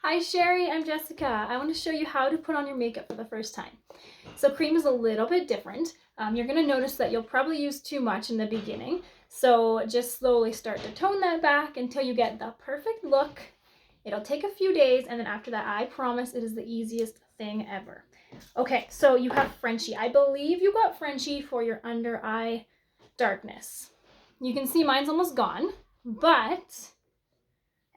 Hi Sherry, I'm Jessica. I want to show you how to put on your makeup for the first time. So cream is a little bit different. You're going to notice that you'll probably use too much in the beginning. So just slowly start to tone that back until you get the perfect look. It'll take a few days, and then after that, I promise it is the easiest thing ever. Okay, so you have Frenchie. I believe you got Frenchie for your under eye darkness. You can see mine's almost gone, but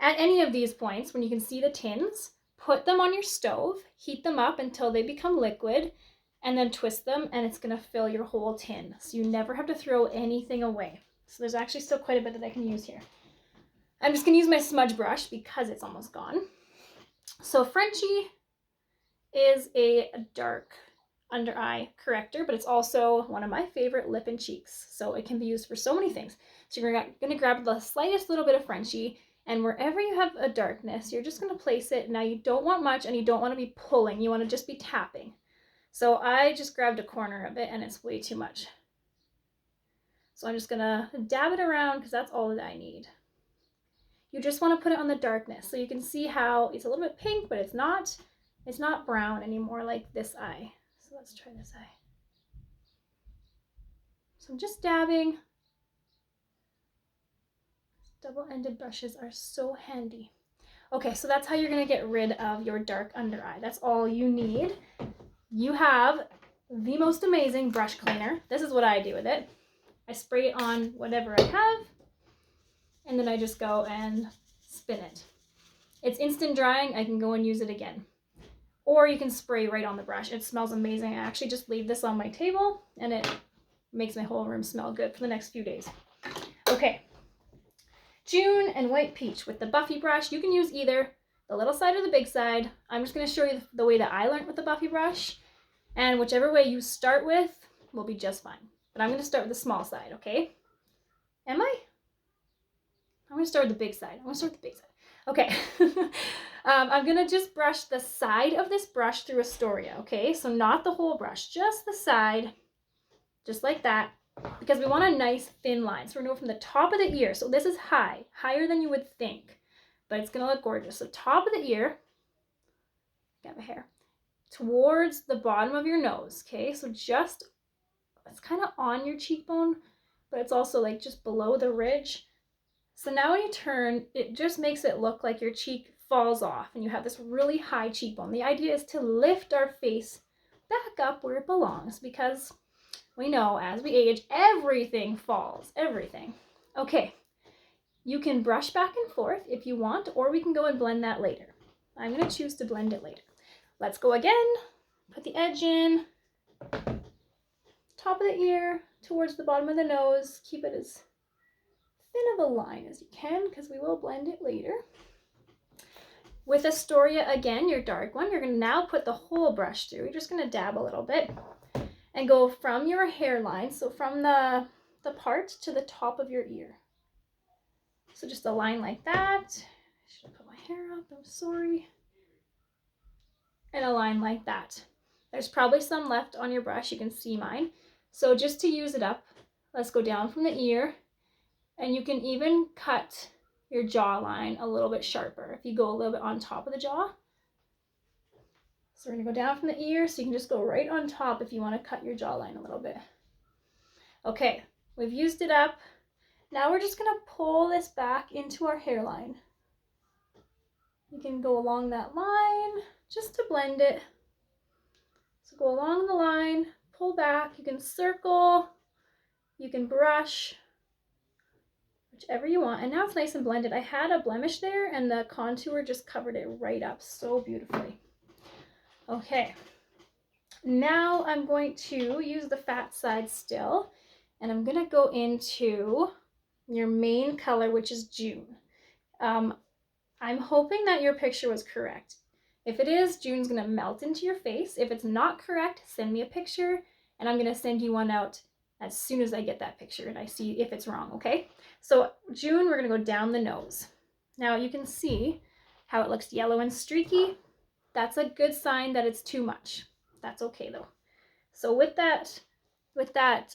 at any of these points, when you can see the tins, put them on your stove, heat them up until they become liquid, and then twist them, and it's gonna fill your whole tin. So you never have to throw anything away. So there's actually still quite a bit that I can use here. I'm just gonna use my smudge brush because it's almost gone. So Frenchie is a dark under eye corrector, but it's also one of my favorite lip and cheeks. So it can be used for so many things. So you're gonna grab the slightest little bit of Frenchie, and wherever you have a darkness, you're just gonna place it. Now you don't want much, and you don't wanna be pulling, you wanna just be tapping. So I just grabbed a corner of it, and it's way too much. So I'm just gonna dab it around because that's all that I need. You just wanna put it on the darkness. So you can see how it's a little bit pink, but it's not brown anymore like this eye. So let's try this eye. So I'm just dabbing. Double-ended brushes are so handy. Okay, so that's how you're gonna get rid of your dark under eye. That's all you need. You have the most amazing brush cleaner. This is what I do with it. I spray it on whatever I have, and then I just go and spin it. It's instant drying. I can go and use it again. Or you can spray right on the brush. It smells amazing. I actually just leave this on my table, and it makes my whole room smell good for the next few days. Okay, June and White Peach with the Buffy brush. You can use either the little side or the big side. I'm just going to show you the way that I learned with the Buffy brush, and whichever way you start with will be just fine. But I'm going to start with the small side, okay? Am I? I'm going to start with the big side. Okay. I'm going to just brush the side of this brush through Astoria, okay? So not the whole brush, just the side, just like that, because we want a nice thin line. So we're going to go from the top of the ear. So this is high, higher than you would think, but it's going to look gorgeous. So top of the ear, get my hair, towards the bottom of your nose, okay? So just, it's kind of on your cheekbone, but it's also like just below the ridge. So now when you turn, it just makes it look like your cheek falls off and you have this really high cheekbone. The idea is to lift our face back up where it belongs, because we know as we age, everything falls, everything. Okay, you can brush back and forth if you want, or we can go and blend that later. I'm going to choose to blend it later. Let's go again. Put the edge in, top of the ear, towards the bottom of the nose. Keep it as thin of a line as you can, because we will blend it later. With Astoria, again, your dark one, you're going to now put the whole brush through. You're just going to dab a little bit and go from your hairline, so from the part to the top of your ear. So just a line like that. I should have put my hair up, I'm sorry. And a line like that. There's probably some left on your brush, you can see mine. So just to use it up, let's go down from the ear, and you can even cut your jawline a little bit sharper if you go a little bit on top of the jaw. So we're gonna go down from the ear, so you can just go right on top if you want to cut your jawline a little bit. Okay, we've used it up. Now we're just gonna pull this back into our hairline. You can go along that line just to blend it. So go along the line, pull back, you can circle, you can brush, whichever you want. And now it's nice and blended. I had a blemish there and the contour just covered it right up so beautifully. Okay, now I'm going to use the fat side still, and I'm gonna go into your main color, which is June. I'm hoping that your picture was correct. If it is, June's gonna melt into your face. If it's not correct, send me a picture, and I'm gonna send you one out as soon as I get that picture and I see if it's wrong, okay? So June, we're gonna go down the nose. Now you can see how it looks yellow and streaky. That's a good sign that it's too much. That's okay though. So with that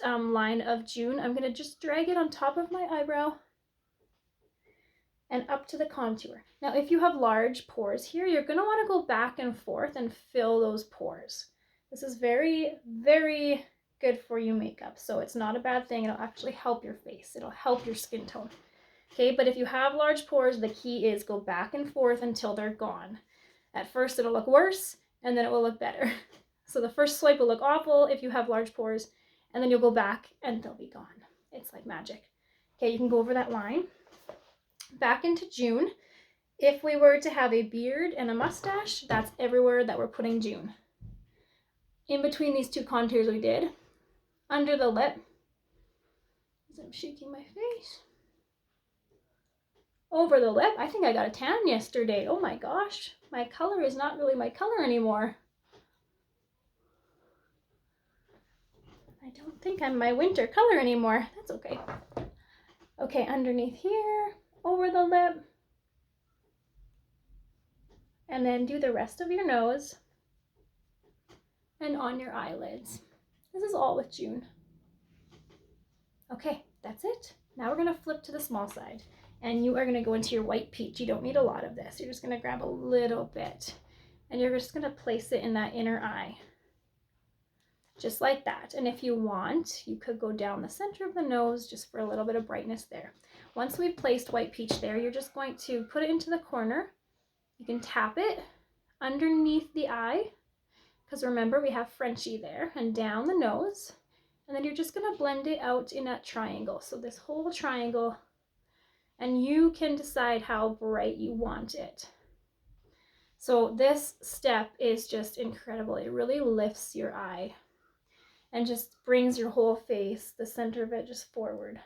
line of June, I'm gonna just drag it on top of my eyebrow. and up to the contour. Now, if you have large pores here, you're gonna wanna go back and forth and fill those pores. This is very, very good for you makeup. So it's not a bad thing. It'll actually help your face. It'll help your skin tone. Okay, but if you have large pores, the key is go back and forth until they're gone. At first, it'll look worse, and then it will look better. So the first swipe will look awful if you have large pores, and then you'll go back and they'll be gone. It's like magic. Okay, you can go over that line. Back into June. If we were to have a beard and a mustache, that's everywhere that we're putting June. In between these two contours we did, under the lip, as I'm shaking my face, over the lip. I think I got a tan yesterday. Oh my gosh, my color is not really my color anymore. I don't think I'm my winter color anymore. That's okay. Okay, underneath here, over the lip, and then do the rest of your nose and on your eyelids. This is all with June. Okay, that's it. Now we're gonna flip to the small side, and you are gonna go into your white peach. You don't need a lot of this. You're just gonna grab a little bit, and you're just gonna place it in that inner eye. Just like that. And if you want, you could go down the center of the nose just for a little bit of brightness there. Once we've placed white peach there, you're just going to put it into the corner. You can tap it underneath the eye, because remember we have Frenchie there, and down the nose. And then you're just gonna blend it out in that triangle. So this whole triangle, and you can decide how bright you want it. So this step is just incredible. It really lifts your eye and just brings your whole face, the center of it, just forward.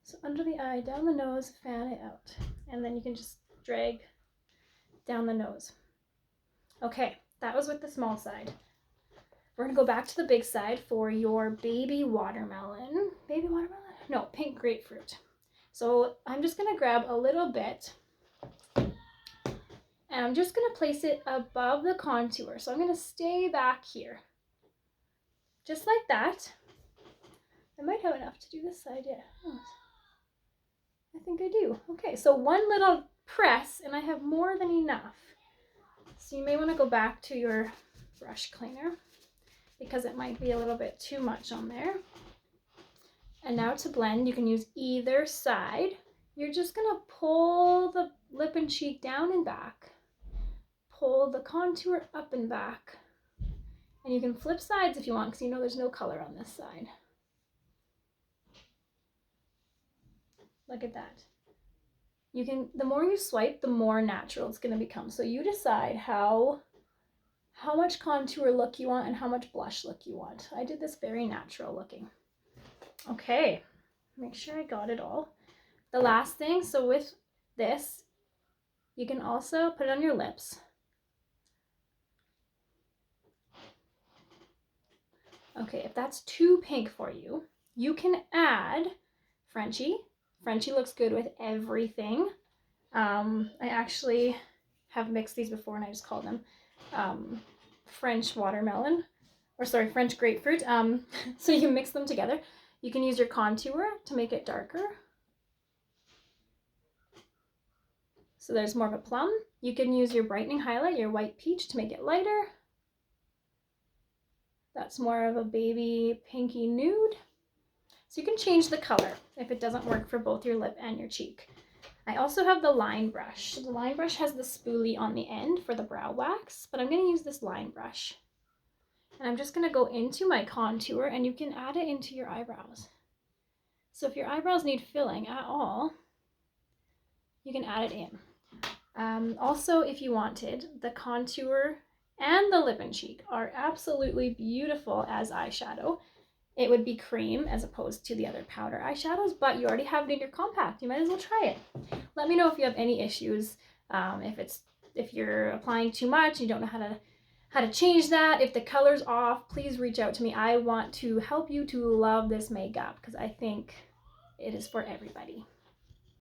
So under the eye, down the nose, fan it out. And then you can just drag down the nose. Okay, that was with the small side. We're gonna go back to the big side for your baby watermelon. Baby watermelon? No, pink grapefruit. So I'm just gonna grab a little bit, and I'm just gonna place it above the contour. So I'm gonna stay back here. Just like that. I might have enough to do this side, yeah. Oh, I think I do. Okay, so one little press, and I have more than enough. So you may want to go back to your brush cleaner, because it might be a little bit too much on there. And now to blend, you can use either side. You're just gonna pull the lip and cheek down and back. Pull the contour up and back. And you can flip sides if you want, because you know there's no color on this side. Look at that. You can, the more you swipe, the more natural it's gonna become. So you decide how much contour look you want and how much blush look you want. I did this very natural looking. Okay, make sure I got it all. The last thing, so with this, you can also put it on your lips. Okay, if that's too pink for you, you can add Frenchie. Frenchie looks good with everything. I actually have mixed these before and I just called them French watermelon, or sorry, French grapefruit. So you mix them together. You can use your contour to make it darker. So there's more of a plum. You can use your brightening highlight, your white peach, to make it lighter. That's more of a baby pinky nude. So you can change the color if it doesn't work for both your lip and your cheek. I also have the line brush. So the line brush has the spoolie on the end for the brow wax, but I'm going to use this line brush. And I'm just going to go into my contour, and you can add it into your eyebrows. So if your eyebrows need filling at all, you can add it in. Also, if you wanted, the contour and the lip and cheek are absolutely beautiful as eyeshadow. It would be cream as opposed to the other powder eyeshadows, but you already have it in your compact. You might as well try it. Let me know if you have any issues, if you're applying too much, you don't know how to change that. If the color's off, please reach out to me. I want to help you to love this makeup because I think it is for everybody.